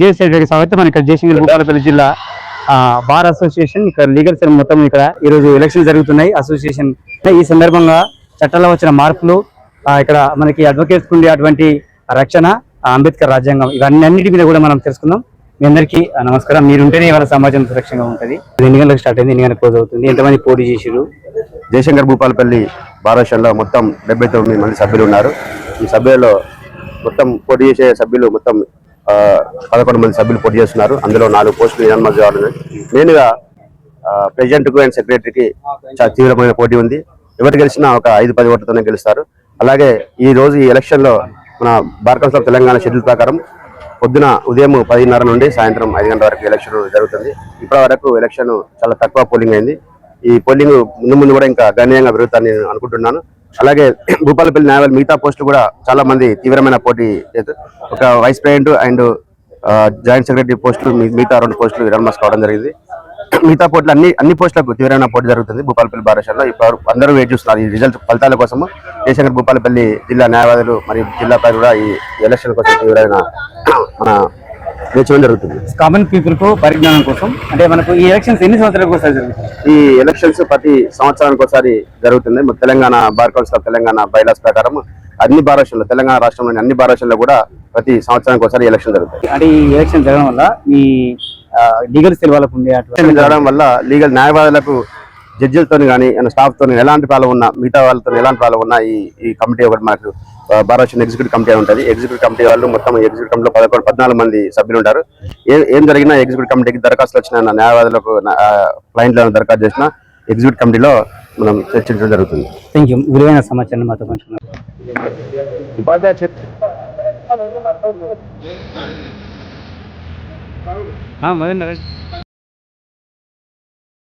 జేసీ స్వాగతం. మన ఇక్కడ జయశంకర్ భూపాలపల్లి జిల్లా బార్ అసోసియేషన్ ఇక్కడ లీగల్ సెల్ మొత్తం ఇక్కడ ఈ రోజు ఎలక్షన్ జరుగుతున్నాయి. అసోసియేషన్ ఈ సందర్భంగా చట్టాల్లో వచ్చిన మార్పులు, ఇక్కడ మనకి అడ్వకేట్స్ ఉండే అటువంటి రక్షణ, అంబేద్కర్ రాజ్యాంగం, ఇవన్నీ మీద కూడా మనం తెలుసుకుందాం. మీ అందరికీ నమస్కారం. మీరుంటేనే ఇవాళ సమాజం సురక్షంగా ఉంటుంది. 2 గంటలకు స్టార్ట్ అయింది, 2 గంటలకు క్లోజ్ అవుతుంది. ఎంతమంది పోటీ చేసారు? జయశంకర్ భూపాలపల్లి భారతదేశంలో మొత్తం 79 మంది సభ్యులు ఉన్నారు. ఈ సభ్యులలో మొత్తం పోటీ చేసే సభ్యులు మొత్తం 11 మంది సభ్యులు పోటీ చేస్తున్నారు. అందులో 4 పోస్టులు ఎనామస్ కావాలి. మెయిన్గా ప్రెసిడెంట్ కు అండ్ సెక్రటరీకి చాలా తీవ్రమైన పోటీ ఉంది. ఎవరు గెలిచినా ఒక 5-10 ఓట్లతోనే గెలుస్తారు. అలాగే ఈ రోజు ఈ ఎలక్షన్లో మన bar council of Telangana schedule ప్రకారం పొద్దున ఉదయం 10:30 నుండి సాయంత్రం 5 గంటల వరకు ఎలక్షన్ జరుగుతుంది. ఇప్పటి వరకు ఎలక్షన్ చాలా తక్కువ పోలింగ్ అయింది. ఈ పోలింగ్ ముందు కూడా ఇంకా గణనీయంగా పెరుగుతుందని నేను అనుకుంటున్నాను. అలాగే భూపాలపల్లి న్యాయవాదులు మిగతా పోస్టులు కూడా చాలా మంది తీవ్రమైన పోటీ చేస్తారు. ఒక vice president and joint secretary పోస్టులు మిగతా 2 పోస్టులు ఎనామస్ కావడం జరిగింది. మిగతా పోస్టులు అన్ని పోస్టులకు తీవ్రమైన పోటీ జరుగుతుంది భూపాలపల్లి భారతదేశంలో. ఇప్పుడు అందరూ వెయిట్ చూస్తున్నారు ఈ రిజల్ట్ ఫలితాల కోసం. జయశంకర్ భూపాలపల్లి జిల్లా న్యాయవాదులు మరియు జిల్లా పై కూడా ఈ ఎలక్షన్ కోసం తీవ్రమైన మన వేచడం జరుగుతుంది. కామన్ పీపుల్ కు పరిజ్ఞానం కోసం అంటే మనకు ఈ ఎలక్షన్స్ ఎన్ని సంవత్సరాలకు ఒకసారి జరుగుతుంది? ఈ ఎలక్షన్స్ ప్రతి సంవత్సరానికి ఒకసారి జరుగుతుంది. Telangana bar council of Telangana bylaws ప్రకారం అన్ని భారతదేశంలో, తెలంగాణ రాష్ట్రంలోని అన్ని భారతదేశంలో కూడా ప్రతి సంవత్సరానికి ఒకసారి ఎలక్షన్ జరుగుతుంది. అంటే ఈ ఎలక్షన్ జరగడం వల్ల మీ లీగల్ సెల్ వాళ్ళకు ఉండే జరగడం వల్ల లీగల్ న్యాయవాదులకు జడ్జిలతో కానీ స్టాఫ్ తో ఎలాంటి ప్రాబ్లం ఉన్నా, మిగతా వాళ్ళతో ఎలాంటి ప్రాబ్లం ఉన్నా ఈ కమిటీ ఒకటి మనకు భారతదేశం ఎగ్జిక్యూటివ్ కమిటీ ఉంటుంది. ఎగ్జిక్యూటివ్ కమిటీ వాళ్ళు మొత్తం ఎగ్జిక్యూటివ్ కమిటీలో 14 మంది సభ్యులు ఉంటారు. ఏం జరిగినా ఎగ్జిక్యూటివ్ కమిటీకి దరఖాస్తులు వచ్చిన న్యాయవాదులకు క్లయింట్లను దరఖాస్తు చేసిన ఎగ్జిక్యూటివ్ కమిటీలో మనం చర్చించడం జరుగుతుంది. Thank you. విలువైన సమాచారం మాతో పంచుకున్నారు. మదన్